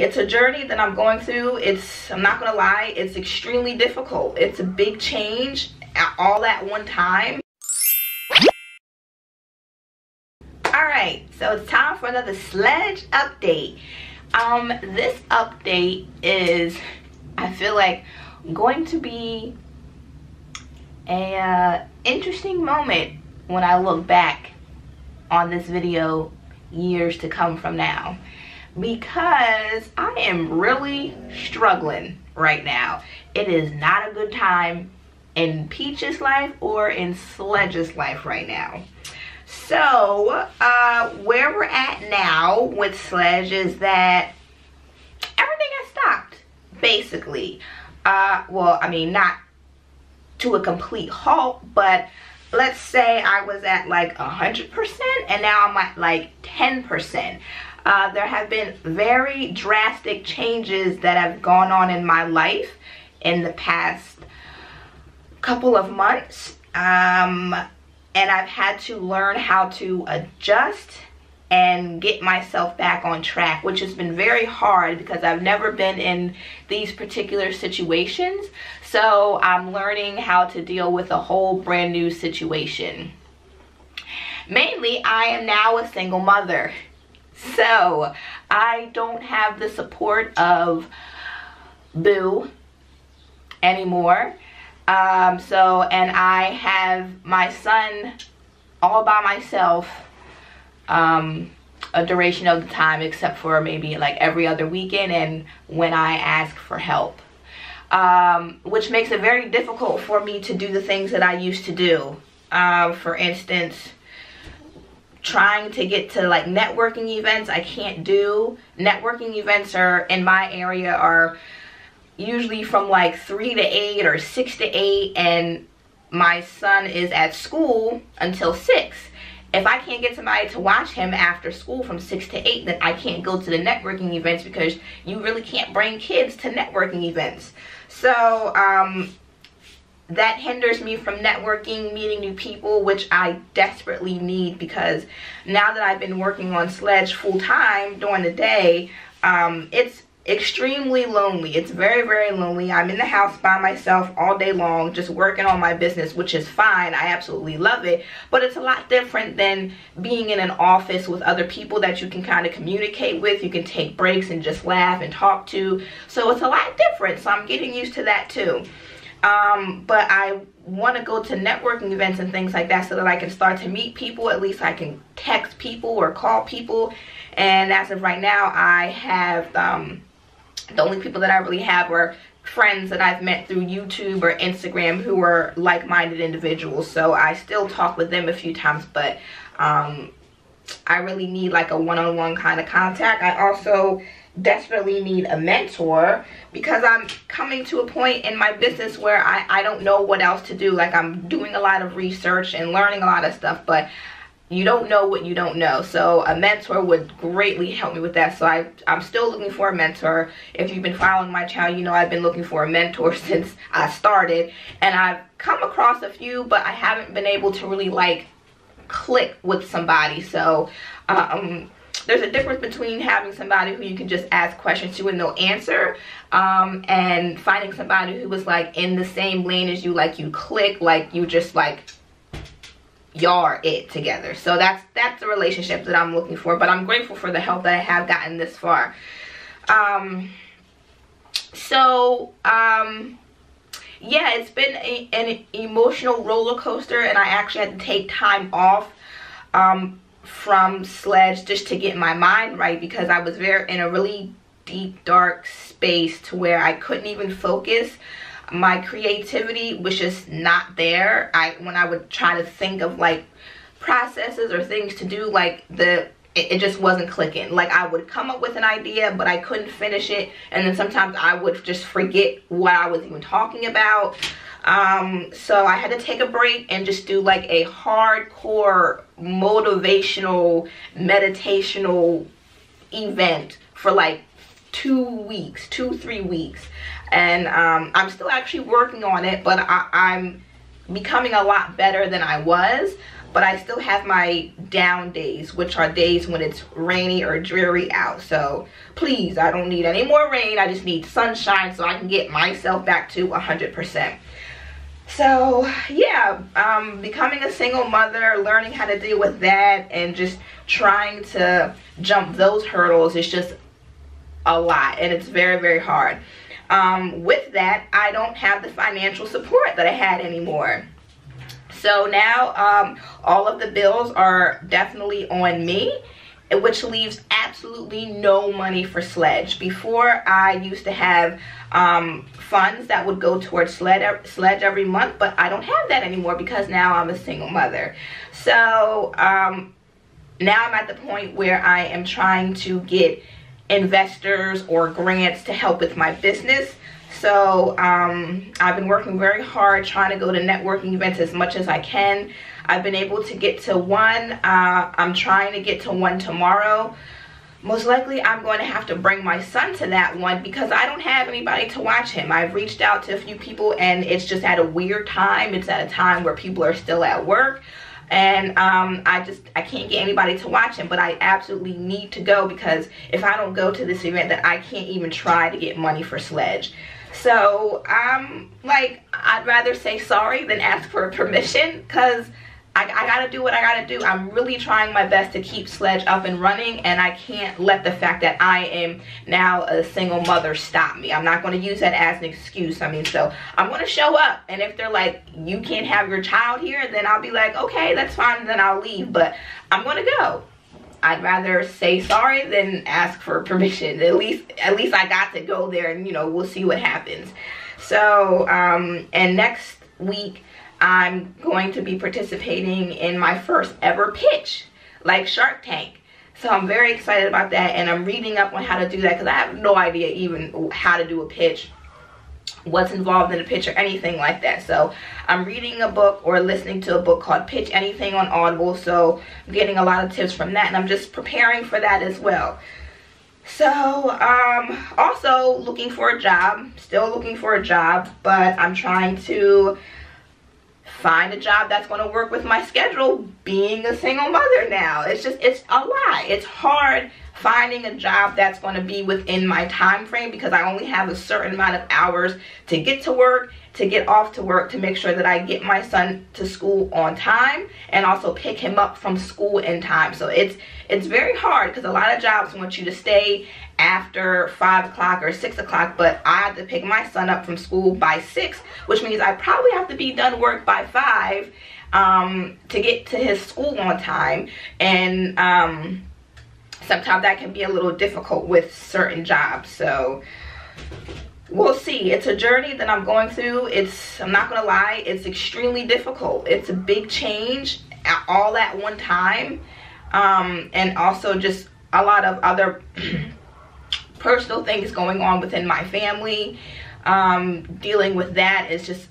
It's a journey that I'm going through. I'm not gonna lie, it's extremely difficult. It's a big change all at one time. Alright, so it's time for another Sledge update. This update is, I feel like, going to be a interesting moment when I look back on this video years to come from now, because I am really struggling right now. It is not a good time in Peach's life or in Sledge's life right now. So where we're at now with Sledge is that everything has stopped, basically. Well, I mean, not to a complete halt, but let's say I was at like 100% and now I'm at like 10%. There have been very drastic changes that have gone on in my life in the past couple of months, and I've had to learn how to adjust and get myself back on track, which has been very hard because I've never been in these particular situations. So I'm learning how to deal with a whole brand new situation. Mainly, I am now a single mother. So I don't have the support of Boo anymore. And I have my son all by myself a duration of the time, except for maybe like every other weekend and when I ask for help, which makes it very difficult for me to do the things that I used to do. For instance, trying to get to like networking events, I can't do. Networking events are in my area are usually from like 3 to 8 or 6 to 8, and my son is at school until 6. If I can't get somebody to watch him after school from 6 to 8, then I can't go to the networking events, because you really can't bring kids to networking events. So that hinders me from networking, meeting new people, which I desperately need, because now that I've been working on Sledge full time during the day, it's extremely lonely. It's very, very lonely. I'm in the house by myself all day long, just working on my business, which is fine. I absolutely love it, but it's a lot different than being in an office with other people that you can kind of communicate with. You can take breaks and just laugh and talk to. So it's a lot different. So I'm getting used to that too. But I want to go to networking events and things like that so that I can start to meet people. At least I can text people or call people. And as of right now, I have the only people that I really have are friends that I've met through YouTube or Instagram who are like-minded individuals. So I still talk with them a few times, but I really need like a one-on-one kind of contact. I also desperately need a mentor, because I'm coming to a point in my business where I don't know what else to do. Like, I'm doing a lot of research and learning a lot of stuff, but you don't know what you don't know. So a mentor would greatly help me with that. So I'm still looking for a mentor. If you've been following my channel, you know I've been looking for a mentor since I started, and I've come across a few, but I haven't been able to really like click with somebody. So there's a difference between having somebody who you can just ask questions to and they'll answer, and finding somebody who was like in the same lane as you, like you click, like you just like y'all it together. So that's the relationship that I'm looking for, but I'm grateful for the help that I have gotten this far. Yeah, it's been an emotional roller coaster, and I actually had to take time off from Sledge just to get my mind right, because I was in a really deep, dark space to where I couldn't even focus. My creativity was just not there. When I would try to think of like processes or things to do, like it just wasn't clicking. Like, I would come up with an idea, but I couldn't finish it, and then sometimes I would just forget what I was even talking about. So I had to take a break and just do like a hardcore motivational meditational event for like 2 weeks, 2-3 weeks. And I'm still actually working on it, but I'm becoming a lot better than I was. but I still have my down days, which are days when it's rainy or dreary out. So please, I don't need any more rain. I just need sunshine so I can get myself back to 100%. So yeah, becoming a single mother, learning how to deal with that, and just trying to jump those hurdles is just a lot, and it's very, very hard. With that, I don't have the financial support that I had anymore. So now all of the bills are definitely on me, which leaves absolutely no money for Sledge. Before, I used to have funds that would go towards Sledge every month, but I don't have that anymore because now I'm a single mother. So now I'm at the point where I am trying to get investors or grants to help with my business. So I've been working very hard trying to go to networking events as much as I can. I've been able to get to one. I'm trying to get to one tomorrow. Most likely I'm going to have to bring my son to that one because I don't have anybody to watch him. I've reached out to a few people and it's just at a weird time. It's at a time where people are still at work. And I can't get anybody to watch him, but I absolutely need to go because if I don't go to this event, then I can't even try to get money for Sledge. So like, I'd rather say sorry than ask for permission because I gotta do what I gotta do. I'm really trying my best to keep Sledge up and running, and I can't let the fact that I am now a single mother stop me. I'm not going to use that as an excuse. I mean, so I'm going to show up, and if they're like, you can't have your child here, then I'll be like, okay, that's fine, then I'll leave, but I'm going to go. I'd rather say sorry than ask for permission. At least I got to go there, and, you know, we'll see what happens. So, and next week, I'm going to be participating in my first ever pitch, like Shark Tank. So I'm very excited about that, and I'm reading up on how to do that because I have no idea even how to do a pitch, what's involved in a pitch or anything like that. So I'm reading a book or listening to a book called Pitch Anything on Audible. So I'm getting a lot of tips from that, and I'm just preparing for that as well. So also looking for a job, still looking for a job, but I'm trying to find a job that's going to work with my schedule, being a single mother now. It's a lot. It's hard finding a job that's going to be within my time frame because I only have a certain amount of hours to get to work, to get off to work, to make sure that I get my son to school on time and also pick him up from school in time. So it's very hard because a lot of jobs want you to stay after 5 o'clock or 6 o'clock, but I have to pick my son up from school by 6, which means I probably have to be done work by 5 to get to his school on time. And sometimes that can be a little difficult with certain jobs. So we'll see. It's a journey that I'm going through. I'm not gonna lie, it's extremely difficult. It's a big change all at one time, and also just a lot of other personal things going on within my family. Dealing with that is just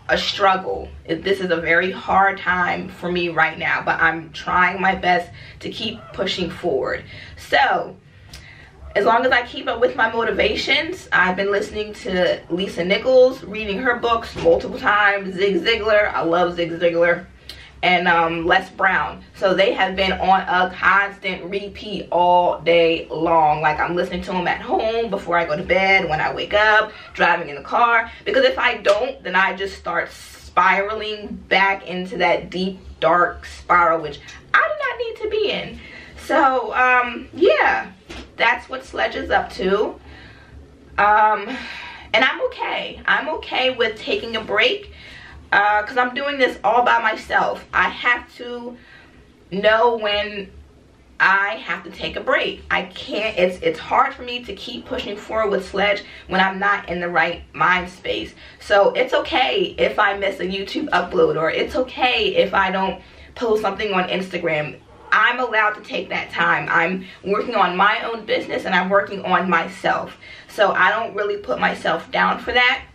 a struggle. This is a very hard time for me right now, but I'm trying my best to keep pushing forward. So as long as I keep up with my motivations, I've been listening to Lisa Nichols, reading her books multiple times, Zig Ziglar, I love Zig Ziglar, and Les Brown. So they have been on a constant repeat all day long. Like, I'm listening to them at home, before I go to bed, when I wake up, driving in the car. Because if I don't, then I just start spiraling back into that deep, dark spiral, which I do not need to be in. So, yeah, that's what Sledge is up to. And I'm okay. I'm okay with taking a break. Because I'm doing this all by myself. I have to know when I have to take a break. I can't, it's hard for me to keep pushing forward with Sledge when I'm not in the right mind space. So it's okay if I miss a YouTube upload, or it's okay if I don't post something on Instagram. I'm allowed to take that time. I'm working on my own business and I'm working on myself. So I don't really put myself down for that,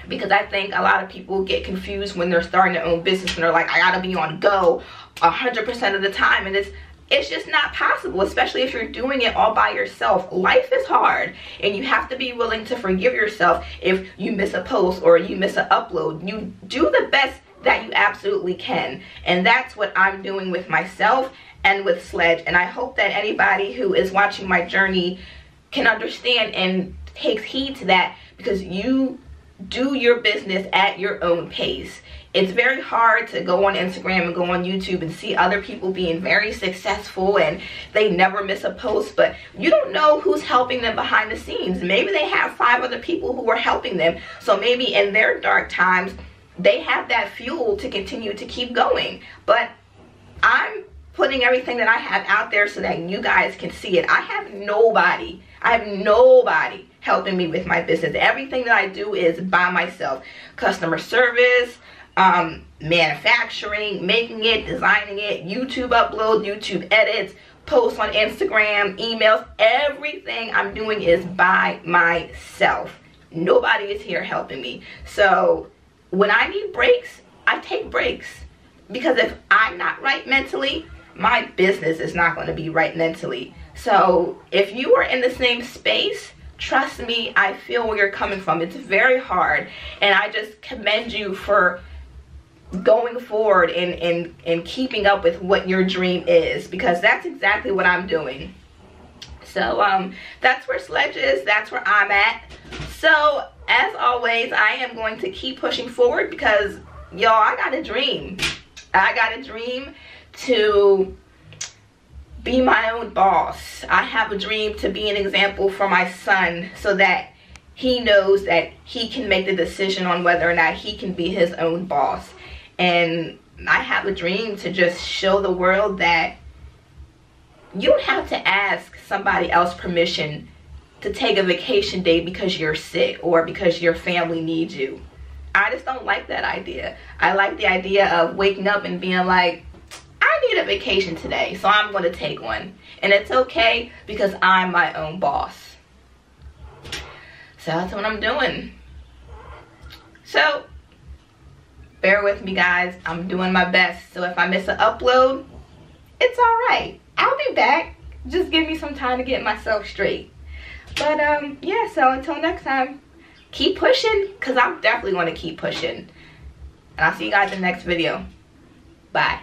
because I think a lot of people get confused when they're starting their own business and they're like, I gotta be on go 100% of the time, and it's just not possible, especially if you're doing it all by yourself. Life is hard, and you have to be willing to forgive yourself if you miss a post or you miss an upload. You do the best that you absolutely can. And that's what I'm doing with myself and with Sledge. And I hope that anybody who is watching my journey can understand and takes heed to that, because you do your business at your own pace. It's very hard to go on Instagram and go on YouTube and see other people being very successful and they never miss a post, but you don't know who's helping them behind the scenes. Maybe they have 5 other people who are helping them, so maybe in their dark times they have that fuel to continue to keep going. But I'm putting everything that I have out there so that you guys can see it. I have nobody helping me with my business. Everything that I do is by myself. Customer service, manufacturing, making it, designing it, YouTube upload, YouTube edits, posts on Instagram, emails. Everything I'm doing is by myself. Nobody is here helping me. So when I need breaks, I take breaks, because if I'm not right mentally, my business is not going to be right mentally. So if you are in the same space, trust me, I feel where you're coming from. It's very hard, and I just commend you for going forward and keeping up with what your dream is, because that's exactly what I'm doing. So that's where Sledge is. That's where I'm at. So as always, I am going to keep pushing forward, because y'all, I got a dream. I got a dream to be my own boss. I have a dream to be an example for my son, so that he knows that he can make the decision on whether or not he can be his own boss. And I have a dream to just show the world that you don't have to ask somebody else permission to take a vacation day because you're sick or because your family needs you. I just don't like that idea. I like the idea of waking up and being like, I need a vacation today, so I'm going to take one. And it's okay, because I'm my own boss. So that's what I'm doing. So bear with me, guys. I'm doing my best. So if I miss an upload, it's alright. I'll be back. Just give me some time to get myself straight. But yeah, so until next time, keep pushing, because I'm definitely going to keep pushing. And I'll see you guys in the next video. Bye.